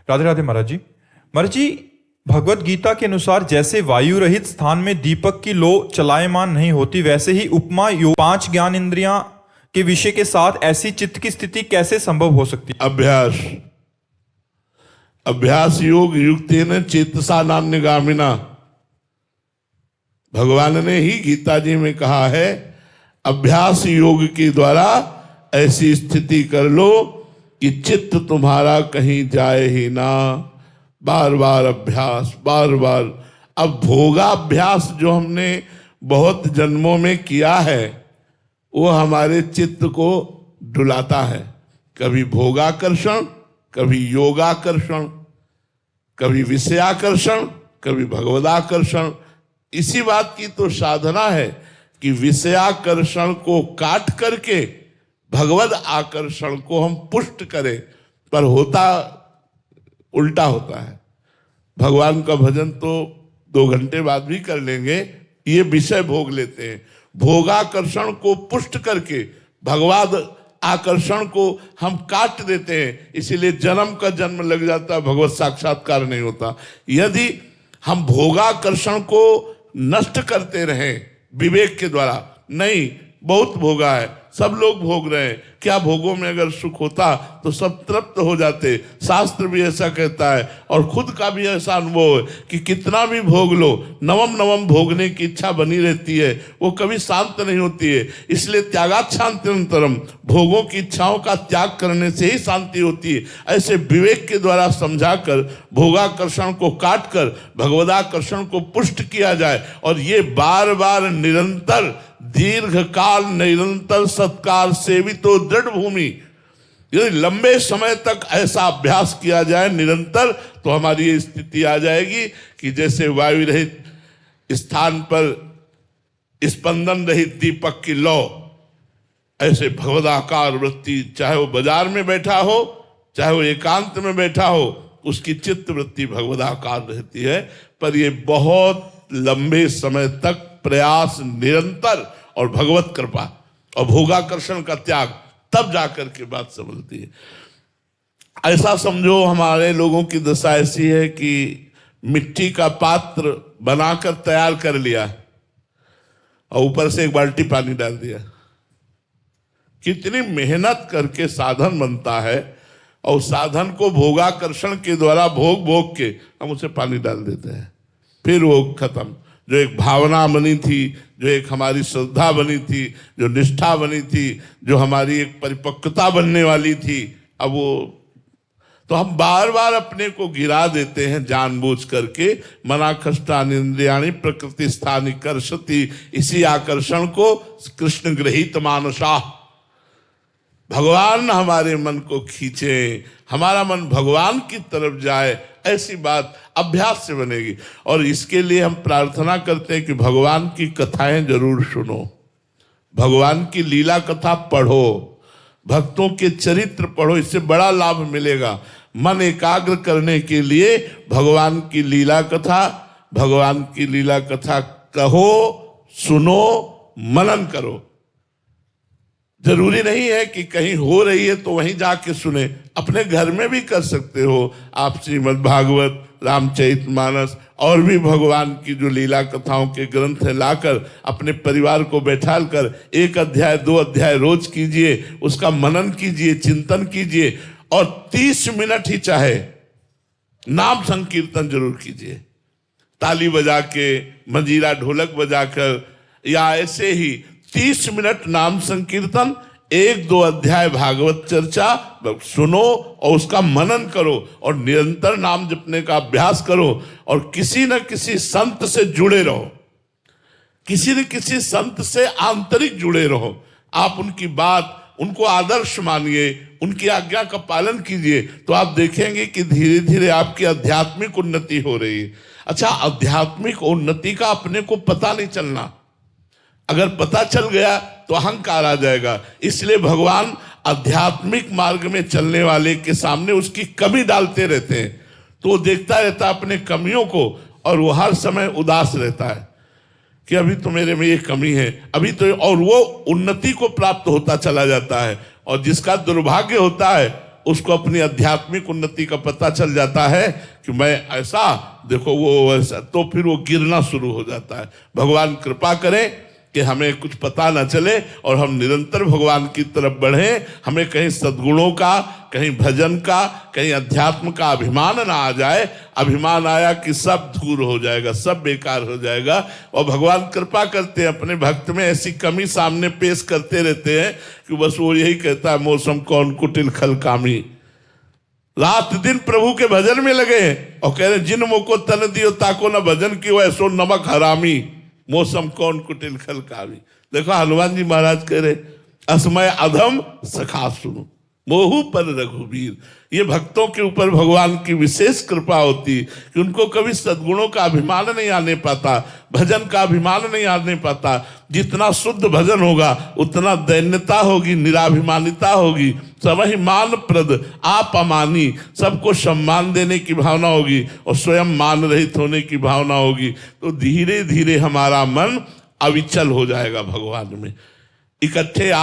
राधे राधे महाराज जी। महाराज जी, भगवत गीता के अनुसार जैसे वायु रहित स्थान में दीपक की लो चलायमान नहीं होती, वैसे ही उपमा पांच ज्ञान इंद्रियां के विषय के साथ ऐसी चित्त की स्थिति कैसे संभव हो सकती है? अभ्यास योग युक्तेन चेतसा नान्यगामिना। भगवान ने ही गीता जी में कहा है, अभ्यास योग के द्वारा ऐसी स्थिति कर लो कि चित्त तुम्हारा कहीं जाए ही ना। बार बार अभ्यास, बार बार। अब भोगाभ्यास जो हमने बहुत जन्मों में किया है वो हमारे चित्त को डुलाता है। कभी भोगाकर्षण, कभी योगाकर्षण, कभी विषयाकर्षण, कभी भगवदाकर्षण। इसी बात की तो साधना है कि विषयाकर्षण को काट करके भगवद आकर्षण को हम पुष्ट करें, पर होता उल्टा होता है। भगवान का भजन तो 2 घंटे बाद भी कर लेंगे, ये विषय भोग लेते हैं। भोगाकर्षण को पुष्ट करके भगवद आकर्षण को हम काट देते हैं, इसीलिए जन्म का जन्म लग जाता है, भगवत साक्षात्कार नहीं होता। यदि हम भोगाकर्षण को नष्ट करते रहें विवेक के द्वारा, नहीं बहुत भोगा है, सब लोग भोग रहे हैं, क्या भोगों में अगर सुख होता तो सब तृप्त हो जाते। शास्त्र भी ऐसा कहता है और खुद का भी ऐसा अनुभव है कि कितना भी भोग लो, नवम नवम भोगने की इच्छा बनी रहती है, वो कभी शांत नहीं होती है। इसलिए त्यागात शांतिरंतरम, भोगों की इच्छाओं का त्याग करने से ही शांति होती है। ऐसे विवेक के द्वारा समझाकर भोगाकर्षण को काट कर भगवदाकर्षण को पुष्ट किया जाए, और ये बार बार निरंतर दीर्घ काल निरंतर सत्कार सेवितो दृढ़ भूमि, यदि लंबे समय तक ऐसा अभ्यास किया जाए निरंतर, तो हमारी ये स्थिति आ जाएगी कि जैसे वायु रहित स्थान पर स्पंदन रहित दीपक की लौ, ऐसे भगवदाकार वृत्ति, चाहे वो बाजार में बैठा हो, चाहे वो एकांत में बैठा हो, उसकी चित्त वृत्ति भगवदाकार रहती है। पर ये बहुत लंबे समय तक प्रयास निरंतर और भगवत कृपा और भोगाकर्षण का त्याग, तब जाकर के बात संभलती है। ऐसा समझो हमारे लोगों की दशा ऐसी है कि मिट्टी का पात्र बनाकर तैयार कर लिया और ऊपर से 1 बाल्टी पानी डाल दिया। कितनी मेहनत करके साधन बनता है, और साधन को भोगाकर्षण के द्वारा भोग भोग के हम उसे पानी डाल देते हैं, फिर वो खत्म। जो एक भावना बनी थी, जो एक हमारी श्रद्धा बनी थी, जो निष्ठा बनी थी, जो हमारी एक परिपक्वता बनने वाली थी, अब वो तो हम बार बार अपने को गिरा देते हैं जानबूझ करके। मनाखष्टानि इंद्रियाणि प्रकृति स्थानि कर्षति, इसी आकर्षण को कृष्ण गृहीत मानसा, भगवान हमारे मन को खींचे, हमारा मन भगवान की तरफ जाए, ऐसी बात अभ्यास से बनेगी। और इसके लिए हम प्रार्थना करते हैं कि भगवान की कथाएं जरूर सुनो, भगवान की लीला कथा पढ़ो, भक्तों के चरित्र पढ़ो, इससे बड़ा लाभ मिलेगा। मन एकाग्र करने के लिए भगवान की लीला कथा कहो, सुनो, मनन करो। जरूरी नहीं है कि कहीं हो रही है तो वहीं जाके सुने, अपने घर में भी कर सकते हो। आप श्रीमद् भागवत, रामचरितमानस और भी भगवान की जो लीला कथाओं के ग्रंथ है लाकर अपने परिवार को बैठाल कर 1 अध्याय 2 अध्याय रोज कीजिए, उसका मनन कीजिए, चिंतन कीजिए, और 30 मिनट ही चाहे नाम संकीर्तन जरूर कीजिए। ताली बजा के, मंजीरा ढोलक बजाकर, या ऐसे ही 30 मिनट नाम संकीर्तन, 1-2 अध्याय भागवत चर्चा सुनो और उसका मनन करो, और निरंतर नाम जपने का अभ्यास करो, और किसी न किसी संत से जुड़े रहो, किसी न किसी संत से आंतरिक जुड़े रहो। आप उनकी बात, उनको आदर्श मानिए, उनकी आज्ञा का पालन कीजिए, तो आप देखेंगे कि धीरे धीरे आपकी आध्यात्मिक उन्नति हो रही है। अच्छा, आध्यात्मिक उन्नति का अपने को पता नहीं चलना, अगर पता चल गया तो अहंकार आ जाएगा। इसलिए भगवान आध्यात्मिक मार्ग में चलने वाले के सामने उसकी कमी डालते रहते हैं, तो वो देखता रहता है अपने कमियों को, और वो हर समय उदास रहता है कि अभी तो मेरे में ये कमी है, अभी तो, और वो उन्नति को प्राप्त होता चला जाता है। और जिसका दुर्भाग्य होता है उसको अपनी आध्यात्मिक उन्नति का पता चल जाता है कि मैं ऐसा, देखो वो ऐसा, तो फिर वो गिरना शुरू हो जाता है। भगवान कृपा करें कि हमें कुछ पता न चले और हम निरंतर भगवान की तरफ बढ़ें, हमें कहीं सद्गुणों का, कहीं भजन का, कहीं अध्यात्म का अभिमान ना आ जाए। अभिमान आया कि सब दूर हो जाएगा, सब बेकार हो जाएगा। और भगवान कृपा करते हैं, अपने भक्त में ऐसी कमी सामने पेश करते रहते हैं कि बस वो यही कहता है, मौसम कौन कुटिल खल कामी। रात दिन प्रभु के भजन में लगे और कह रहे जिन मुँह को तन दियो ताको न भजन की ऐसो नमक हरामी, मौसम कौन कुटिल खल कामी। देखो हनुमान जी महाराज कह रहे असमय अधम सखा सुनो मोहू पर रघुवीर। ये भक्तों के ऊपर भगवान की विशेष कृपा होती कि उनको कभी सद्गुणों का अभिमान नहीं आने पाता, भजन का अभिमान नहीं आने पाता। जितना शुद्ध भजन होगा उतना दैन्यता होगी, निराभिमानिता होगी, सबहि मान प्रद आप अमानी, सबको सम्मान देने की भावना होगी और स्वयं मान रहित होने की भावना होगी। तो धीरे धीरे हमारा मन अविचल हो जाएगा भगवान में। इकट्ठे